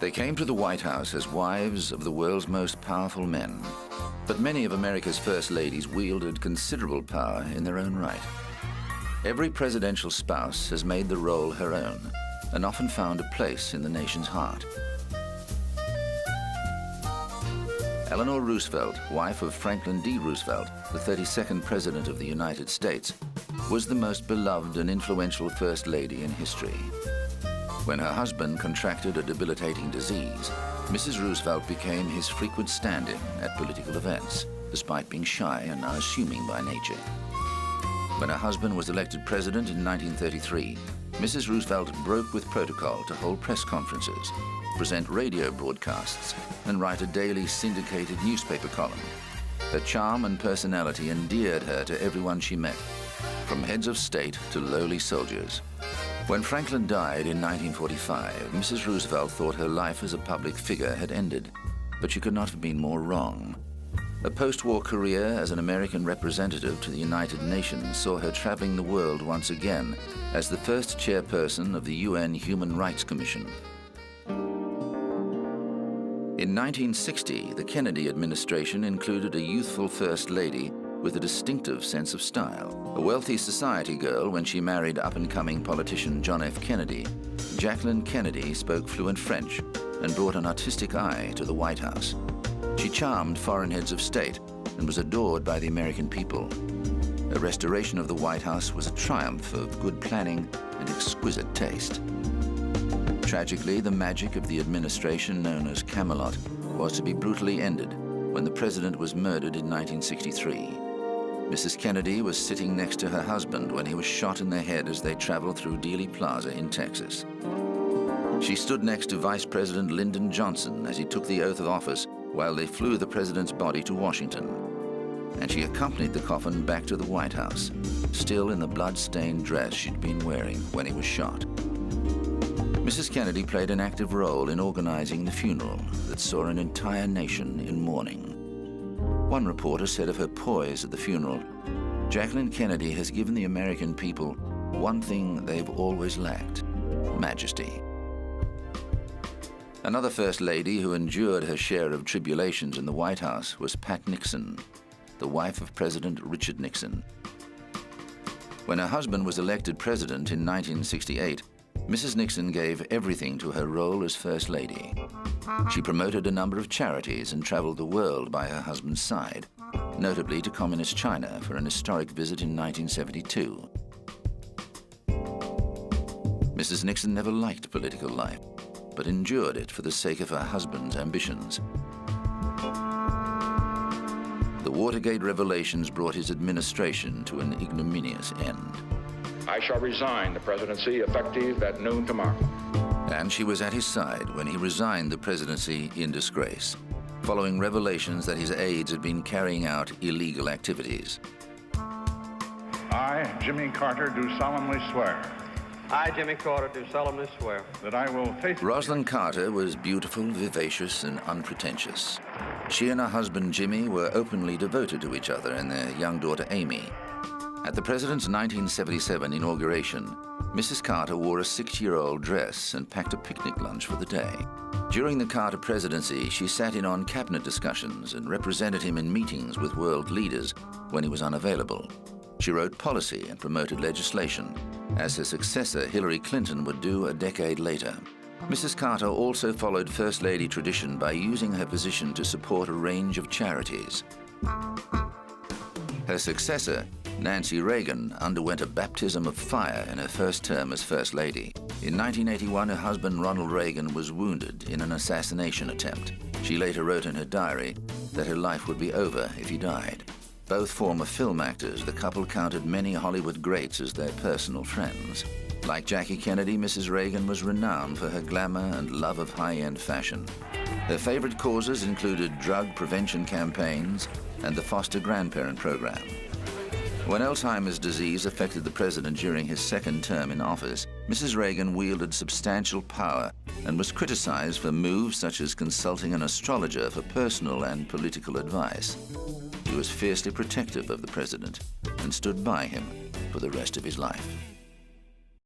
They came to the White House as wives of the world's most powerful men. But many of America's first ladies wielded considerable power in their own right. Every presidential spouse has made the role her own and often found a place in the nation's heart. Eleanor Roosevelt, wife of Franklin D. Roosevelt, the 32nd President of the United States, was the most beloved and influential First Lady in history. When her husband contracted a debilitating disease, Mrs. Roosevelt became his frequent stand-in at political events, despite being shy and unassuming by nature. When her husband was elected president in 1933, Mrs. Roosevelt broke with protocol to hold press conferences, present radio broadcasts, and write a daily syndicated newspaper column. Her charm and personality endeared her to everyone she met, from heads of state to lowly soldiers. When Franklin died in 1945, Mrs. Roosevelt thought her life as a public figure had ended, but she could not have been more wrong. A post-war career as an American representative to the United Nations saw her traveling the world once again as the first chairperson of the UN Human Rights Commission. In 1960, the Kennedy administration included a youthful First Lady with a distinctive sense of style. A wealthy society girl when she married up-and-coming politician John F. Kennedy, Jacqueline Kennedy spoke fluent French and brought an artistic eye to the White House. She charmed foreign heads of state and was adored by the American people. A restoration of the White House was a triumph of good planning and exquisite taste. Tragically, the magic of the administration known as Camelot was to be brutally ended when the president was murdered in 1963. Mrs. Kennedy was sitting next to her husband when he was shot in the head as they traveled through Dealey Plaza in Texas. She stood next to Vice President Lyndon Johnson as he took the oath of office while they flew the president's body to Washington. And she accompanied the coffin back to the White House, still in the blood-stained dress she'd been wearing when he was shot. Mrs. Kennedy played an active role in organizing the funeral that saw an entire nation in mourning. One reporter said of her poise at the funeral, "Jacqueline Kennedy has given the American people one thing they've always lacked: majesty." Another First Lady who endured her share of tribulations in the White House was Pat Nixon, the wife of President Richard Nixon. When her husband was elected president in 1968, Mrs. Nixon gave everything to her role as First Lady. She promoted a number of charities and traveled the world by her husband's side, notably to Communist China for an historic visit in 1972. Mrs. Nixon never liked political life, but endured it for the sake of her husband's ambitions. The Watergate revelations brought his administration to an ignominious end. I shall resign the presidency effective at noon tomorrow. And she was at his side when he resigned the presidency in disgrace, following revelations that his aides had been carrying out illegal activities. I, Jimmy Carter, do solemnly swear. I, Jimmy Carter, do solemnly swear that I will faithfully... Rosalind Carter was beautiful, vivacious, and unpretentious. She and her husband Jimmy were openly devoted to each other and their young daughter Amy. At the president's 1977 inauguration, Mrs. Carter wore a 6-year-old dress and packed a picnic lunch for the day. During the Carter presidency, she sat in on cabinet discussions and represented him in meetings with world leaders when he was unavailable. She wrote policy and promoted legislation, as her successor Hillary Clinton would do a decade later. Mrs. Carter also followed First Lady tradition by using her position to support a range of charities. Her successor, Nancy Reagan, underwent a baptism of fire in her first term as First Lady. In 1981, her husband Ronald Reagan was wounded in an assassination attempt. She later wrote in her diary that her life would be over if he died. Both former film actors, the couple counted many Hollywood greats as their personal friends. Like Jackie Kennedy, Mrs. Reagan was renowned for her glamour and love of high-end fashion. Her favorite causes included drug prevention campaigns and the foster grandparent program. When Alzheimer's disease affected the president during his second term in office, Mrs. Reagan wielded substantial power and was criticized for moves such as consulting an astrologer for personal and political advice. She was fiercely protective of the president and stood by him for the rest of his life.